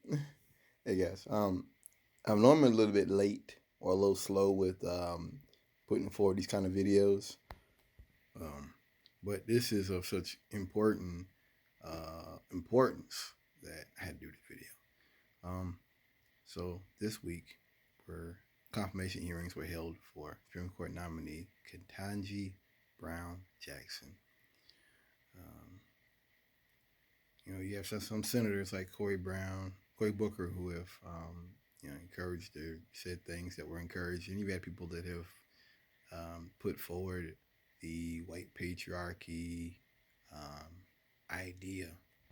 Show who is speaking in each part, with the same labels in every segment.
Speaker 1: Hey guys, I'm normally a little bit late or a little slow with putting forward these kind of videos, um, but this is of such importance that I had to do this video. Um, so this week, where confirmation hearings were held for Supreme Court nominee Ketanji Brown Jackson. Um, you have some senators like Cory Booker, who have encouraged or said things that were encouraged, and you've had people that have put forward the white patriarchy um, idea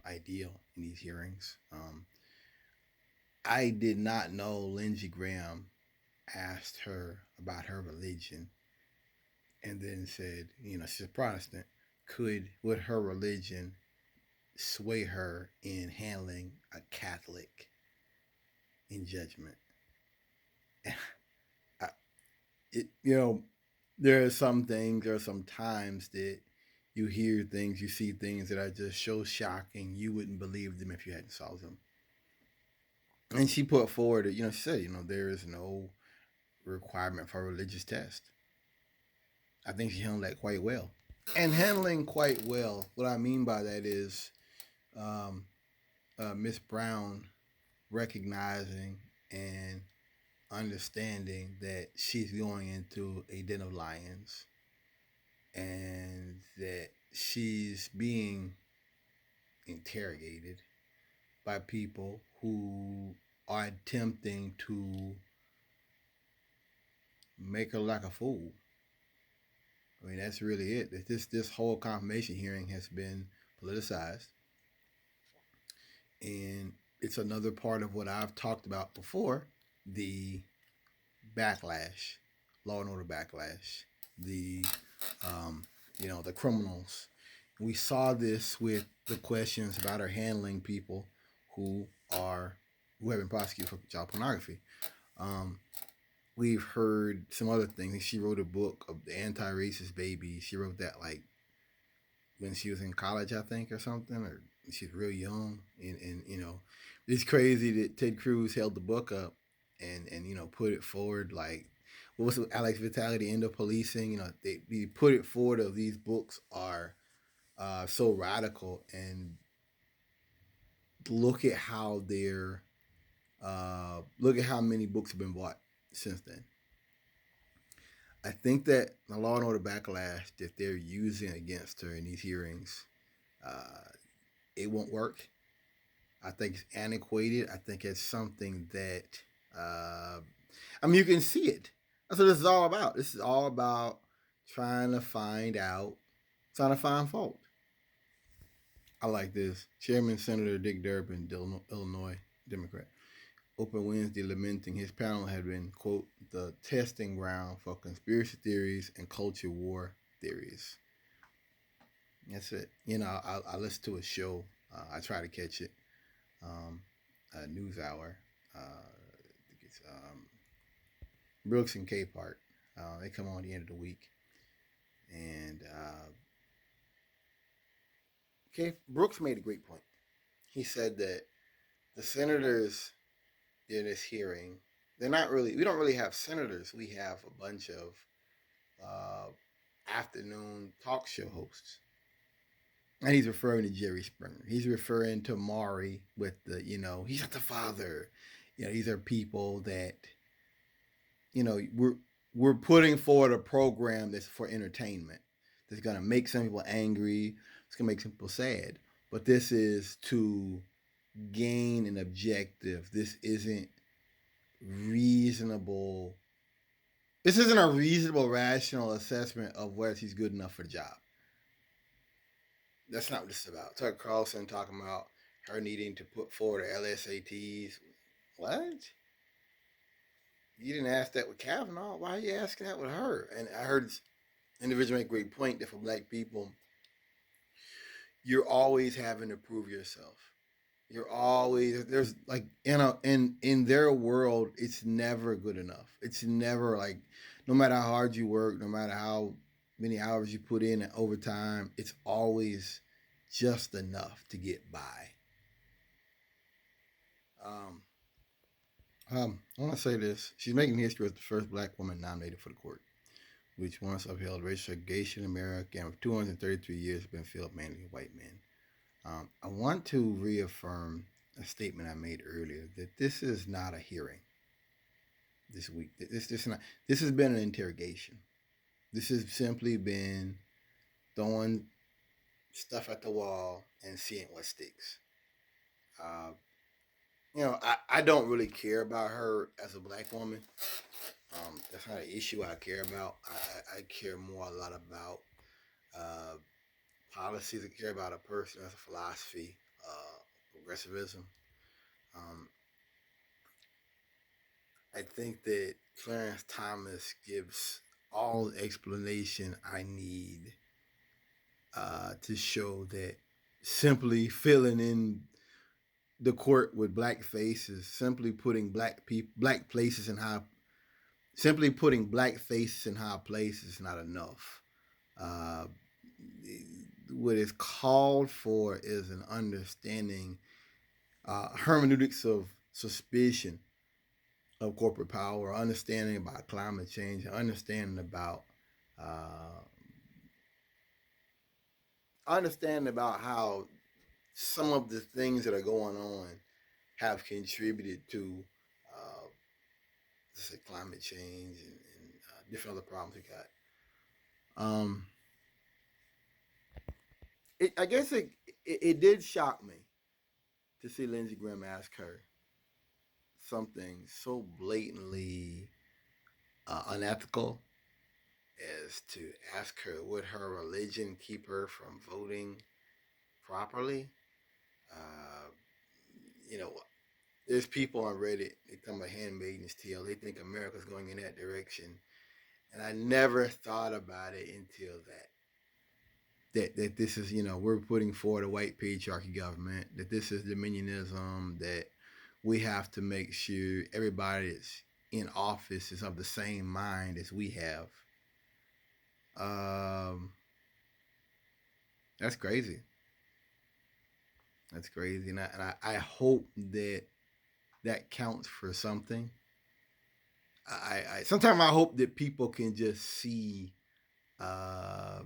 Speaker 1: ideal in these hearings. I did not know Lindsey Graham asked her about her religion and then said, she's a Protestant. Would her religion sway her in handling a Catholic in judgment? I, it, you know, there are some times that you hear things, you see things that are just so shocking, you wouldn't believe them if you hadn't saw them. And she put forward, she said, there is no requirement for a religious test. I think she handled that quite well. And handling quite well, what I mean by that is um, Miss Brown recognizing and understanding that she's going into a den of lions and that she's being interrogated by people who are attempting to make her like a fool. I mean, that's really it. This whole confirmation hearing has been politicized, and it's another part of what I've talked about before: the backlash, law and order backlash, the the criminals. We saw this with the questions about her handling people who are who have been prosecuted for child pornography. Um, we've heard some other things. She wrote a book of the anti-racist baby. She wrote that like when she was in college, I think, or something, or she's real young. And it's crazy that Ted Cruz held the book up and put it forward like what was it, Alex Vitality, End of Policing. They put it forward of these books are so radical, and look at how they're look at how many books have been bought since then. I think that the law and order backlash that they're using against her in these hearings, uh, it won't work. I think it's antiquated. I think it's something that, uh, you can see it. That's what this is all about. This is all about trying to find out, trying to find fault. I like this. Chairman Senator Dick Durbin, Illinois Democrat, opened Wednesday lamenting his panel had been, quote, the testing ground for conspiracy theories and culture war theories. That's it. I listen to a show. I try to catch it. A news hour. I think it's Brooks and Capehart. They come on the end of the week. And Brooks made a great point. He said that the senators in this hearing, we don't really have senators. We have a bunch of uh, afternoon talk show hosts. And he's referring to Jerry Springer. He's referring to Maury with he's not the father. These are people that, we're putting forward a program that's for entertainment. That's gonna make some people angry. It's gonna make some people sad. But this is to gain an objective. Reasonable. This isn't a reasonable, rational assessment of whether he's good enough for the job. That's not what this is about. Tucker Carlson talking about her needing to put forward her LSATs. What? You didn't ask that with Kavanaugh. Why are you asking that with her? And I heard this individual make a great point that for black people, you're always having to prove yourself. You're always there's like in their world, it's never good enough. It's never like no matter how hard you work, no matter how many hours you put in and overtime, it's always just enough to get by. Um, I want to say this. She's making history as the first black woman nominated for the court, which once upheld racial segregation in America and for 233 years has been filled mainly with white men. I want to reaffirm a statement I made earlier that this is not a hearing this week. This has been an interrogation. This has simply been throwing stuff at the wall and seeing what sticks. Uh, I don't really care about her as a black woman. That's not an issue I care about. I care more a lot about uh, policies. I care about a person as a philosophy, progressivism. Um, I think that Clarence Thomas gives all the explanation I need to show that simply filling in the court with black faces, simply putting black places in high, simply putting black faces in high places is not enough. Uh, what is called for is an understanding, hermeneutics of suspicion of corporate power, understanding about climate change, uh, understanding about how some of the things that are going on have contributed to let's say climate change and different other problems we got. Um, I guess it did shock me to see Lindsey Graham ask her something so blatantly unethical as to ask her would her religion keep her from voting properly. Uh, you know, there's people on Reddit, they talk about Handmaid's Tale. They think America's going in that direction. And I never thought about it until that this is, we're putting forward a white patriarchy government, that this is dominionism, that we have to make sure everybody that's in office is of the same mind as we have. Um, that's crazy. That's crazy. And I hope that that counts for something. I sometimes I hope that people can just see uh,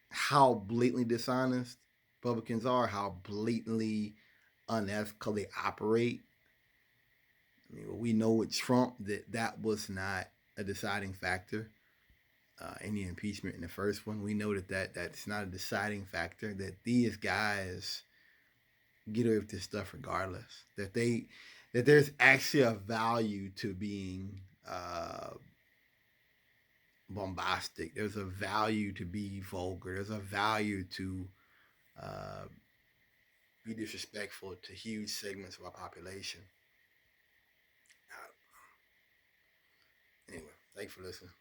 Speaker 1: how blatantly dishonest Republicans are, how blatantly unethical they operate. I mean, we know with Trump that was not a deciding factor in the impeachment in the first one. We know that's not a deciding factor. That these guys get away with this stuff regardless. That there's actually a value to being bombastic. There's a value to be vulgar. There's a value to uh, be disrespectful to huge segments of our population. Anyway, thanks for listening.